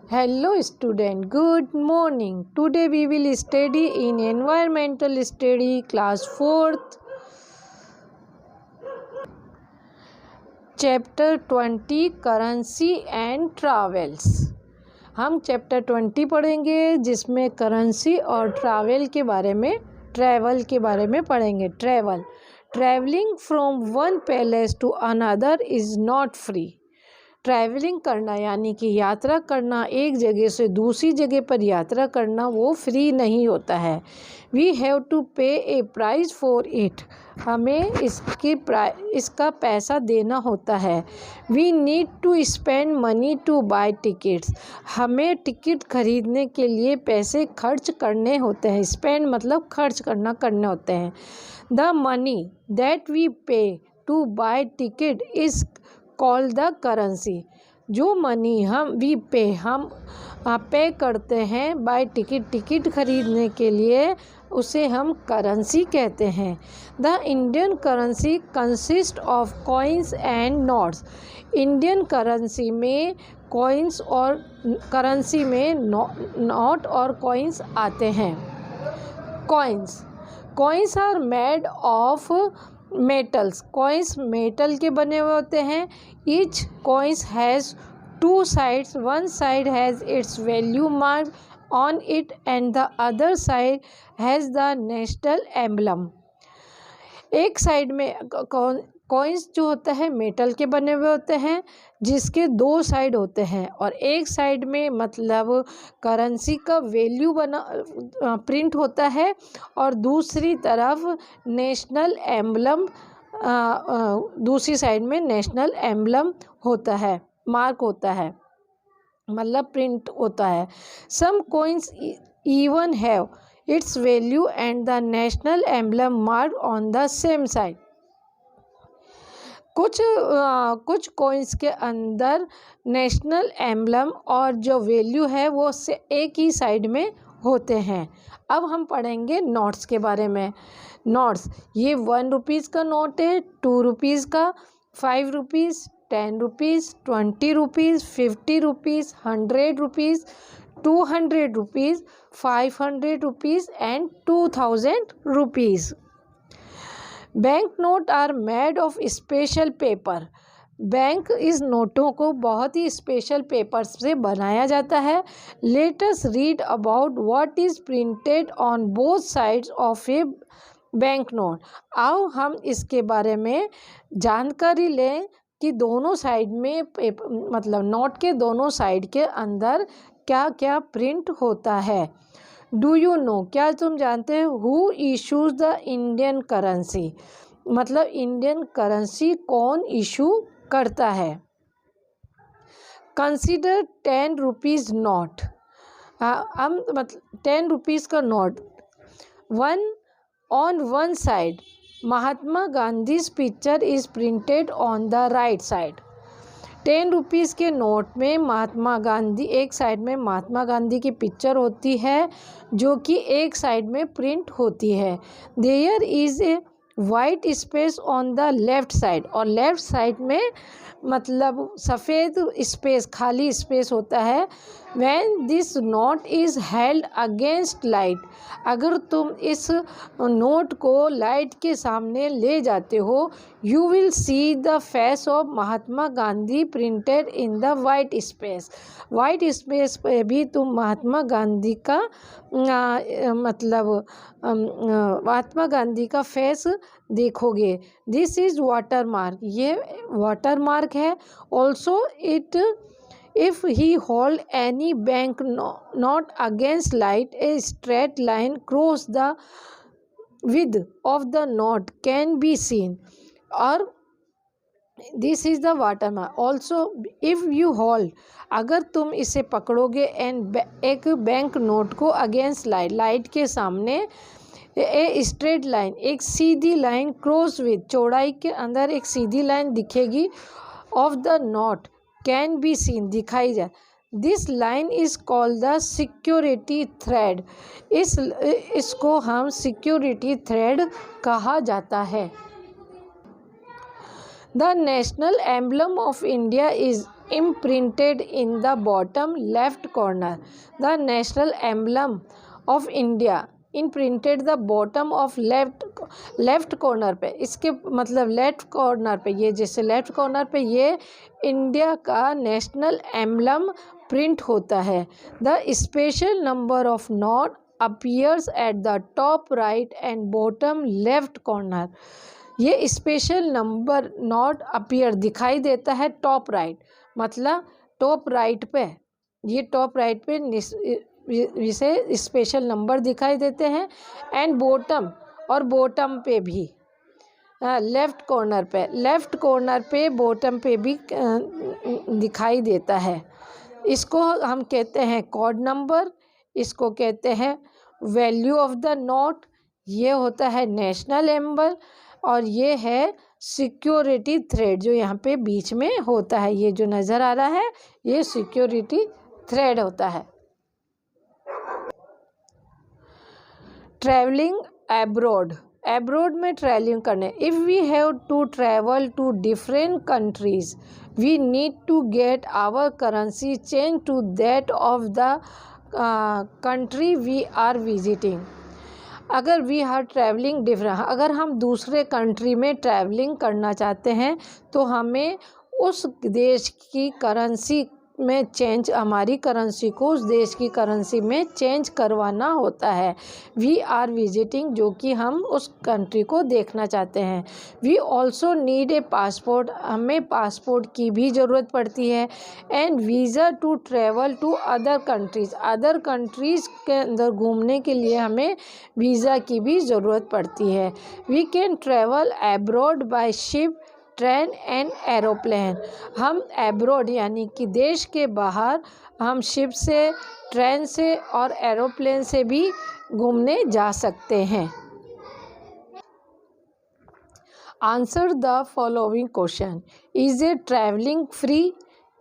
Hello student, good morning. Today we will study in environmental study class 4th chapter 20 currency and travels. हम chapter 20 पढ़ेंगे जिसमें currency और travel के बारे में पढ़ेंगे। Travelling from one palace to another is not free. Travelling करना यानी कि यात्रा करना, एक जगह से दूसरी जगह पर यात्रा करना वो फ्री नहीं होता है। वी हैव टू पे ए प्राइस फॉर इट। हमें इसका पैसा देना होता है। We need to spend money to buy tickets. हमें टिकट खरीदने के लिए पैसे खर्च करने होते हैं। स्पेंड मतलब खर्च करने होते हैं। The money that we pay to buy ticket is called the currency. जो मनी हम पे करते हैं बाय टिकट खरीदने के लिए, उसे हम करेंसी कहते हैं। The Indian currency consist of coins and notes. Indian currency में कॉइन्स और करेंसी में नोट और कॉइन्स आते हैं। Coins are made of metals. Coins metal के बने हुए होते हैं। Each coins has two sides. One side has its value mark on it and the other side has the national emblem. एक साइड में कॉइन्स जो होता है मेटल के बने हुए होते हैं जिसके दो साइड होते हैं, और एक साइड में मतलब करेंसी का वैल्यू प्रिंट होता है और दूसरी तरफ नेशनल एम्बलम, दूसरी साइड में नेशनल एम्बलम होता है, मार्क होता है, मतलब प्रिंट होता है। Some coins even have its value and the national emblem mark on the same side. कुछ कॉइन्स के अंदर नेशनल एम्बलम और जो वैल्यू है वो से एक ही साइड में होते हैं। अब हम पढ़ेंगे नोट्स के बारे में। नोट्स, ये 1 रुपीज़ का नोट है, 2 रुपीज़ का, 5 rupees, 10 rupees, 20 rupees, 50 rupees, 100 rupees, 200 rupees, 500 rupees and 2000 rupees. Bank note are made of special paper. Bank इस नोटों को बहुत ही स्पेशल पेपर से बनाया जाता है। Let us read about what is printed on both sides of A bank note. आओ हम इसके बारे में जानकारी लें कि दोनों साइड में मतलब नोट के दोनों साइड के अंदर क्या क्या प्रिंट होता है। डू यू नो, क्या तुम जानते हो, who issues the Indian currency, मतलब इंडियन करेंसी कौन इशू करता है। Consider 10 rupees note. हम मतलब 10 रुपीज़ का note, on one side Mahatma Gandhi's picture is printed on the right side. 10 रुपीज़ के नोट में महात्मा गांधी, एक साइड में महात्मा गांधी की पिक्चर होती है जो कि एक साइड में प्रिंट होती है। There is a white space on the left side, और लेफ़्ट साइड में मतलब सफ़ेद स्पेस, खाली स्पेस होता है। When this note is held against light, अगर तुम इस नोट को लाइट के सामने ले जाते हो, you will see the face of Mahatma Gandhi printed in the white space. White space पे भी तुम महात्मा गांधी का महात्मा गांधी का फेस देखोगे। दिस इज़ वाटर मार्क, ये वाटर मार्क है। Also it if he hold any bank note against light, a straight line cross the width of the note can be seen, or this is the watermark. Also if you hold, अगर तुम इसे पकड़ोगे and एक bank note को against light के सामने, a straight line, एक सीधी line, cross with, चौड़ाई के अंदर एक सीधी लाइन दिखेगी, of the note can be seen, दिखाई जाए। This line is called the security thread. इसको हम सिक्योरिटी थ्रेड कहा जाता है। The national emblem of India is imprinted in the bottom left corner. The national emblem of India imprinted the bottom of left corner पे, इसके मतलब left corner पे, ये जैसे लेफ्ट कॉर्नर पे ये इंडिया का नेशनल एम्बलम प्रिंट होता है. The special number of not appears at the top right and bottom left corner. ये स्पेशल नंबर नॉट अपीयर दिखाई देता है टॉप राइट, मतलब टॉप राइट पे, ये टॉप राइट पे इसे स्पेशल नंबर दिखाई देते हैं. एंड बॉटम, और बॉटम पे भी, लेफ्ट कॉर्नर पे बॉटम पे भी दिखाई देता है. इसको हम कहते हैं कोड नंबर, इसको कहते हैं वैल्यू ऑफ द नोट. ये होता है नेशनल एम्बल, और ये है सिक्योरिटी थ्रेड जो यहाँ पे बीच में होता है. ये जो नज़र आ रहा है ये सिक्योरिटी थ्रेड होता है. ट्रैवलिंग एब्रॉड, एब्रॉड में ट्रैवलिंग करने. If we have to travel to different countries we need to get our currency change to that of the country we are visiting. अगर वी आर ट्रैवलिंग डिफरेंट, अगर हम दूसरे country में travelling करना चाहते हैं तो हमें उस देश की करेंसी में चेंज, हमारी करेंसी को उस देश की करेंसी में चेंज करवाना होता है. वी आर विजिटिंग, जो कि हम उस कंट्री को देखना चाहते हैं. We also need a passport, हमें पासपोर्ट की भी ज़रूरत पड़ती है. And visa to travel to other countries, other countries के अंदर घूमने के लिए हमें वीज़ा की भी ज़रूरत पड़ती है. We can travel abroad by ship, train and aeroplane. हम एब्रॉड यानी कि देश के बाहर हम शिप से, ट्रेन से और एरोप्लेन से भी घूमने जा सकते हैं. Answer the following question. Is a travelling free?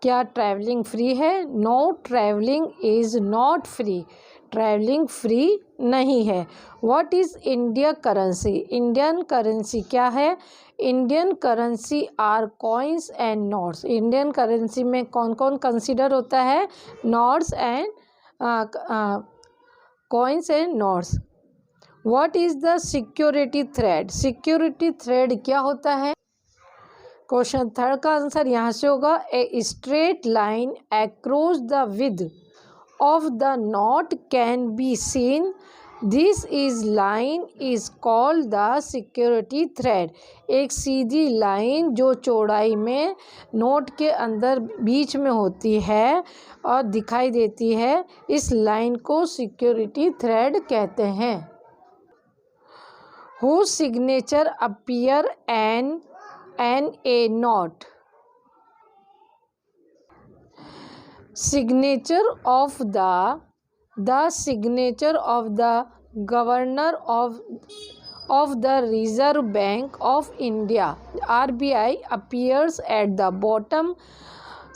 क्या ट्रैवलिंग फ्री है? No, travelling is not free. Travelling free नहीं है. What is India currency? Indian currency क्या है? Indian currency are coins and notes. Indian currency में कौन कौन consider होता है? Notes and coins and notes. What is the security thread? Security thread क्या होता है? क्वेश्चन थर्ड का आंसर यहाँ से होगा a straight line across the width of the knot can be seen. This is line is called the security thread. एक सीधी line जो चौड़ाई में नोट के अंदर बीच में होती है और दिखाई देती है, इस लाइन को सिक्योरिटी थ्रेड कहते हैं. Whose signature appear an a knot? Signature of the signature of the governor of the Reserve Bank of India RBI appears at the bottom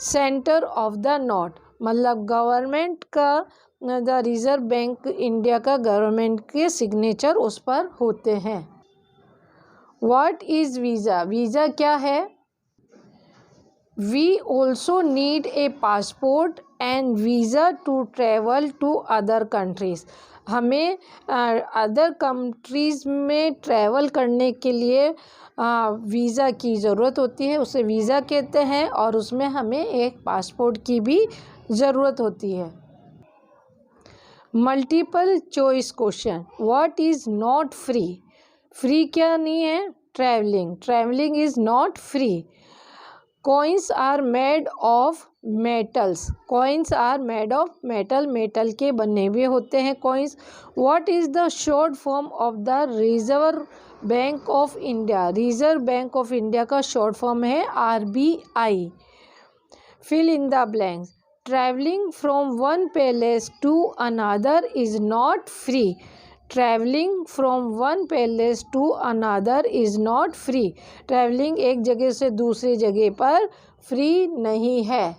center of the note. मतलब government का, the reserve bank India का government के signature उस पर होते हैं. What is visa? Visa क्या है? We also need a passport and visa to travel to other countries. हमें अदर कंट्रीज़ में ट्रैवल करने के लिए वीज़ा की ज़रूरत होती है, उसे वीज़ा कहते हैं, और उसमें हमें एक पासपोर्ट की भी ज़रूरत होती है. Multiple choice question. What is not free? Free क्या नहीं है? Travelling. Travelling is not free. Coins are made of metals. Coins are made of metal. Metal के बने हुए होते हैं coins. What is the short form of the Reserve Bank of India? Reserve Bank of India का short form है RBI. Fill in the blanks. Travelling from one palace to another is not free. Travelling from one palace to another is not free. Travelling एक जगह से दूसरी जगह पर free नहीं है.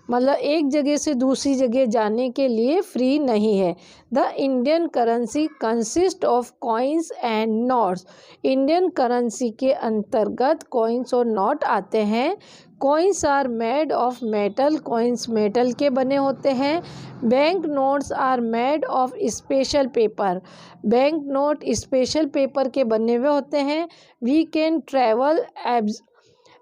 मतलब एक जगह से दूसरी जगह जाने के लिए फ्री नहीं है। The Indian currency consist of coins and notes. Indian currency के अंतर्गत कॉइन्स और नोट आते हैं। Coins are made of metal, coins metal के बने होते हैं। Bank notes are made of special paper, bank note special paper के बने हुए होते हैं। We can travel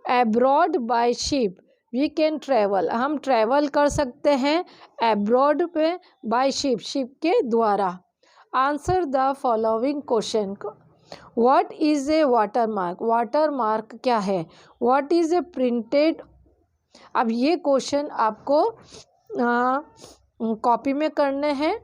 abroad by ship, we can travel, हम ट्रैवल कर सकते हैं एब्रॉड पे बाय शिप, शिप के द्वारा। Answer the following question. What is a water mark, water mark क्या है। व्हाट इज़ ए प्रिंटेड, अब ये क्वेश्चन आपको कॉपी में करने हैं।